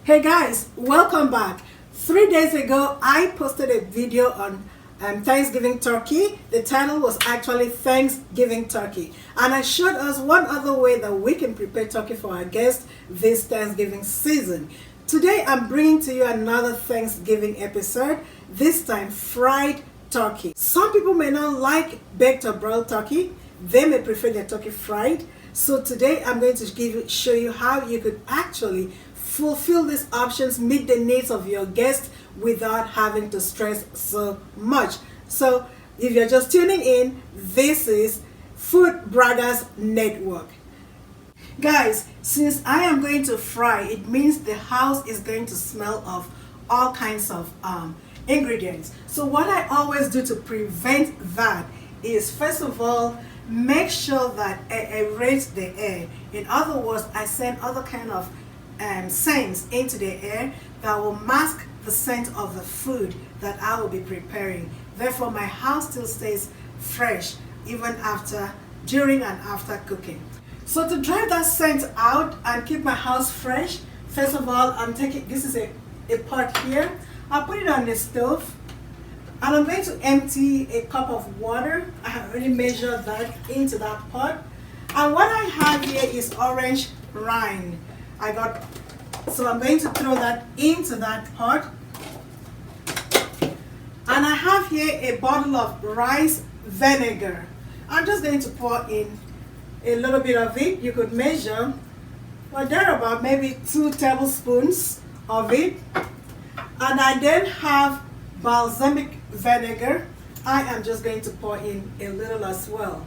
Hey guys, welcome back. 3 days ago, I posted a video on Thanksgiving turkey. The title was actually Thanksgiving turkey. And I showed us one other way that we can prepare turkey for our guests this Thanksgiving season. Today, I'm bringing to you another Thanksgiving episode, this time fried turkey. Some people may not like baked or broiled turkey. They may prefer their turkey fried. So today, I'm going to show you how you could actually fulfill these options, meet the needs of your guests without having to stress so much. So if you're just tuning in, this is Food Braggers Network. Guys, since I am going to fry, it means the house is going to smell of all kinds of ingredients. So what I always do to prevent that is, first of all, make sure that I raise the air. In other words, I send other kind of scents into the air that will mask the scent of the food that I will be preparing. Therefore, my house still stays fresh even during and after cooking. So to drive that scent out and keep my house fresh, first of all, I'm taking, this is a pot here. I'll put it on the stove and I'm going to empty a cup of water. I have already measured that into that pot. And what I have here is orange rind. So I'm going to throw that into that pot. And I have here a bottle of rice vinegar. I'm just going to pour in a little bit of it. You could measure, well, there about maybe 2 tablespoons of it. And I then have balsamic vinegar. I am just going to pour in a little as well.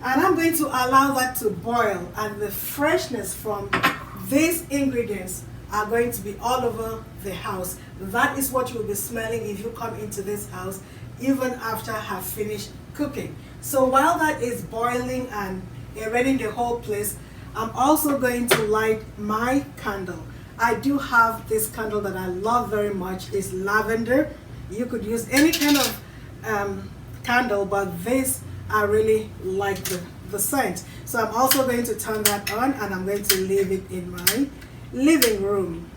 And I'm going to allow that to boil, and the freshness from these ingredients are going to be all over the house. That is what you'll be smelling if you come into this house, even after I have finished cooking. So while that is boiling and aerating the whole place, I'm also going to light my candle. I do have this candle that I love very much. It's lavender. You could use any kind of candle, but this, I really like the scent. So I'm also going to turn that on and I'm going to leave it in my living room.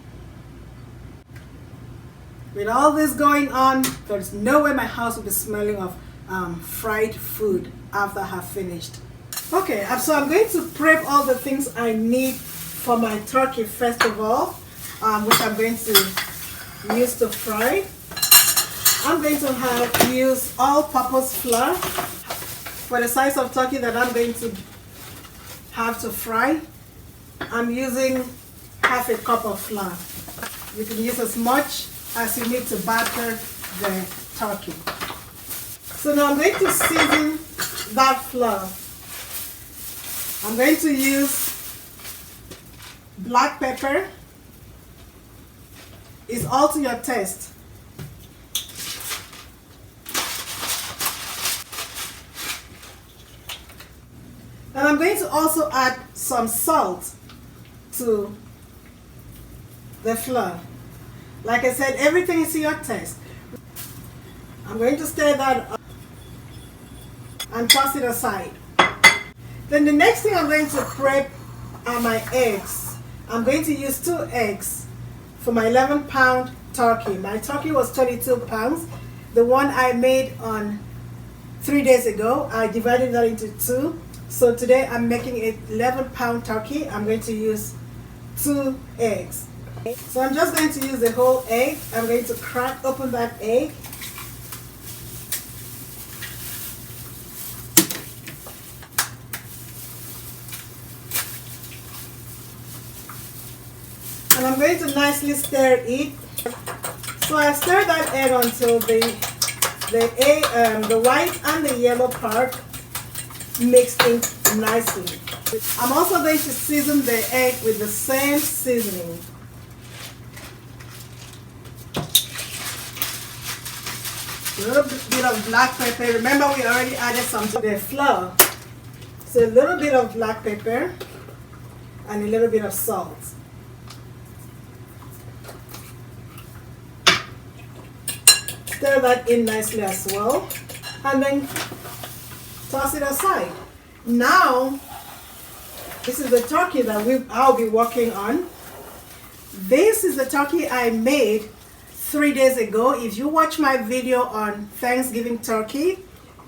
With all this going on, there's no way my house will be smelling of fried food after I have finished. Okay, so I'm going to prep all the things I need for my turkey first of all, which I'm going to use to fry. I'm going to use all-purpose flour for the size of turkey that I'm going to have to fry. I'm using half a cup of flour. You can use as much as you need to batter the turkey. So now I'm going to season that flour. I'm going to use black pepper. It's all to your taste. And I'm going to also add some salt to the flour. Like I said, everything is to your taste. I'm going to stir that up and toss it aside. Then the next thing I'm going to prep are my eggs. I'm going to use 2 eggs for my 11-pound turkey. My turkey was 22 pounds. The one I made on 3 days ago, I divided that into 2. So today I'm making an 11-pound turkey. I'm going to use 2 eggs. So I'm just going to use the whole egg. I'm going to crack open that egg. And I'm going to nicely stir it. So I stir that egg until the white and the yellow part mixed in nicely. I'm also going to season the egg with the same seasoning. A little bit of black pepper. Remember, we already added some to the flour. So a little bit of black pepper and a little bit of salt. Stir that in nicely as well. And then toss it aside. Now This is the turkey that I'll be working on. This is the turkey I made 3 days ago. If you watch my video on Thanksgiving turkey,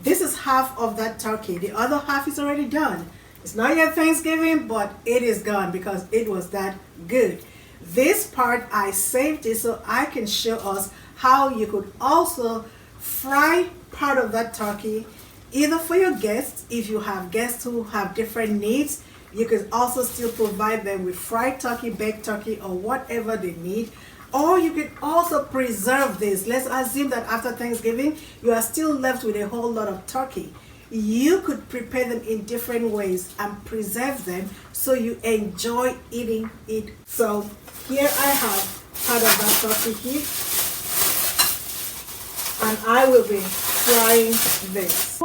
this is half of that turkey. The other half is already done. It's not yet Thanksgiving, but it is gone because it was that good. This part I saved it so I can show us how you could also fry part of that turkey, either for your guests. If you have guests who have different needs, you can also still provide them with fried turkey, baked turkey, or whatever they need. Or you can also preserve this. Let's assume that after Thanksgiving, you are still left with a whole lot of turkey. You could prepare them in different ways and preserve them so you enjoy eating it. So here I have part of that turkey here, and I will be frying this.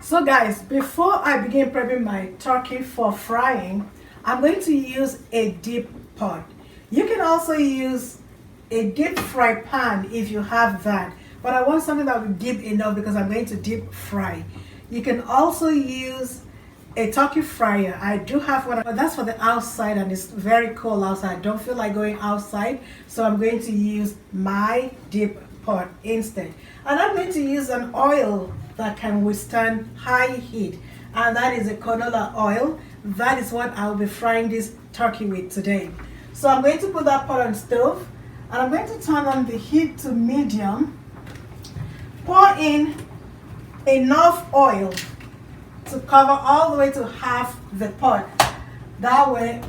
So guys, before I begin prepping my turkey for frying, I'm going to use a deep pot. You can also use a deep fry pan if you have that, but I want something that will be deep enough because I'm going to deep fry. You can also use a turkey fryer. I do have one, but that's for the outside and it's very cold outside. I don't feel like going outside, so I'm going to use my deep pot instead. And I'm going to use an oil that can withstand high heat, and that is a canola oil. That is what I'll be frying this turkey with today. So I'm going to put that pot on stove, and I'm going to turn on the heat to medium. Pour in enough oil to cover all the way to half the pot. That way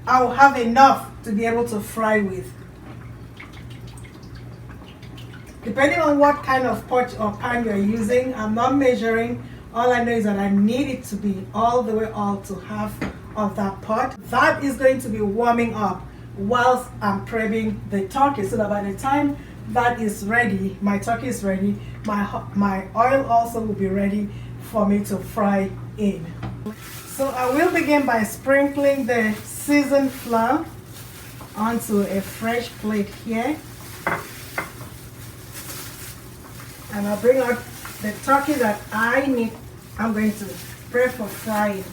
I will have enough to be able to fry with. Depending on what kind of pot or pan you're using, I'm not measuring. All I know is that I need it to be all the way out to half of that pot. That is going to be warming up whilst I'm prepping the turkey, so that by the time that is ready, my turkey is ready, my oil also will be ready for me to fry in. So I will begin by sprinkling the seasoned flour onto a fresh plate here. And I'll bring out the turkey that I'm going to prep for frying.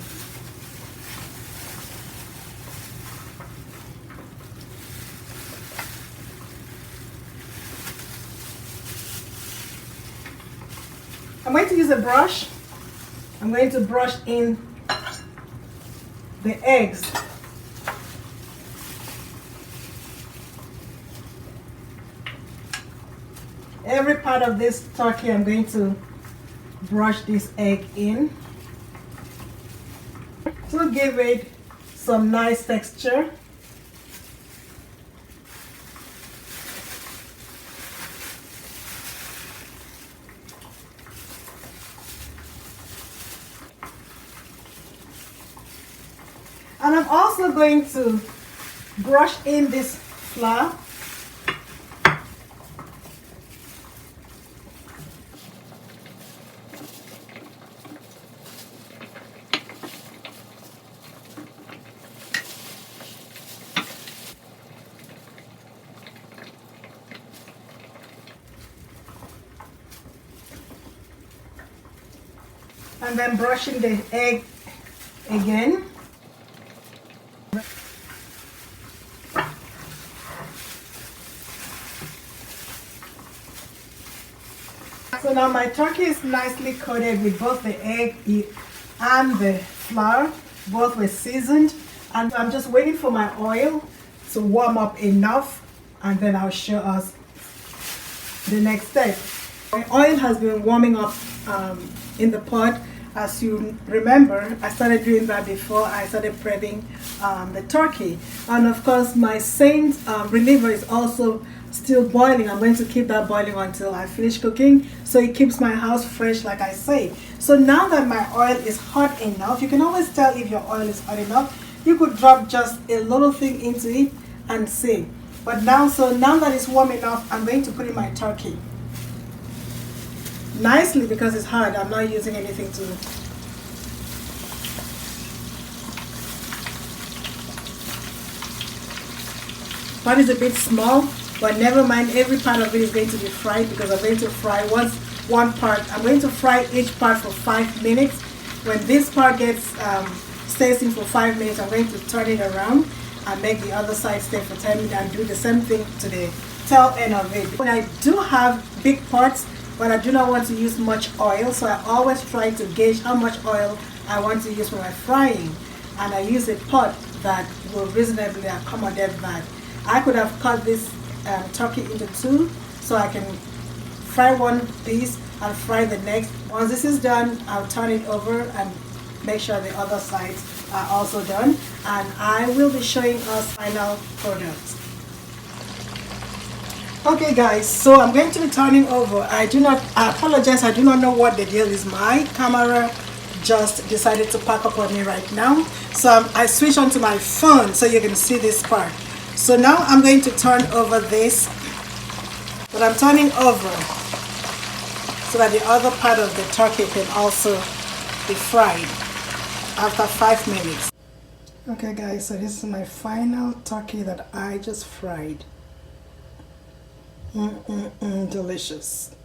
I'm going to use a brush. I'm going to brush in the eggs. Every part of this turkey, I'm going to brush this egg in to give it some nice texture. And I'm also going to brush in this flour. And then brushing the egg again. So now my turkey is nicely coated with both the egg and the flour. Both were seasoned. And I'm just waiting for my oil to warm up enough, and then I'll show us the next step. My oil has been warming up in the pot. As you remember, I started doing that before I started prepping the turkey. And of course, my Saint reliever is also still boiling. I'm going to keep that boiling until I finish cooking, so it keeps my house fresh, like I say. So now that my oil is hot enough, you can always tell if your oil is hot enough. You could drop just a little thing into it and see. But now that it's warm enough, I'm going to put in my turkey. Nicely, because it's hard, I'm not using anything to One is a bit small, but never mind, every part of it is going to be fried because I'm going to fry one part. I'm going to fry each part for 5 minutes. When this part gets stays in for 5 minutes, I'm going to turn it around and make the other side stay for 10 minutes and do the same thing to the tail end of it. When I do have big pots, but I do not want to use much oil, so I always try to gauge how much oil I want to use for my frying, and I use a pot that will reasonably accommodate that. I could have cut this turkey into two, so I can fry one piece and fry the next. Once this is done, I'll turn it over and make sure the other sides are also done, and I will be showing us final product. Okay guys, so I'm going to be turning over. I apologize, I do not know what the deal is. My camera just decided to pack up on me right now, so I switched onto my phone so you can see this part. So now I'm going to turn over this, but I'm turning over so that the other part of the turkey can also be fried after 5 minutes. Okay guys, so this is my final turkey that I just fried. Delicious.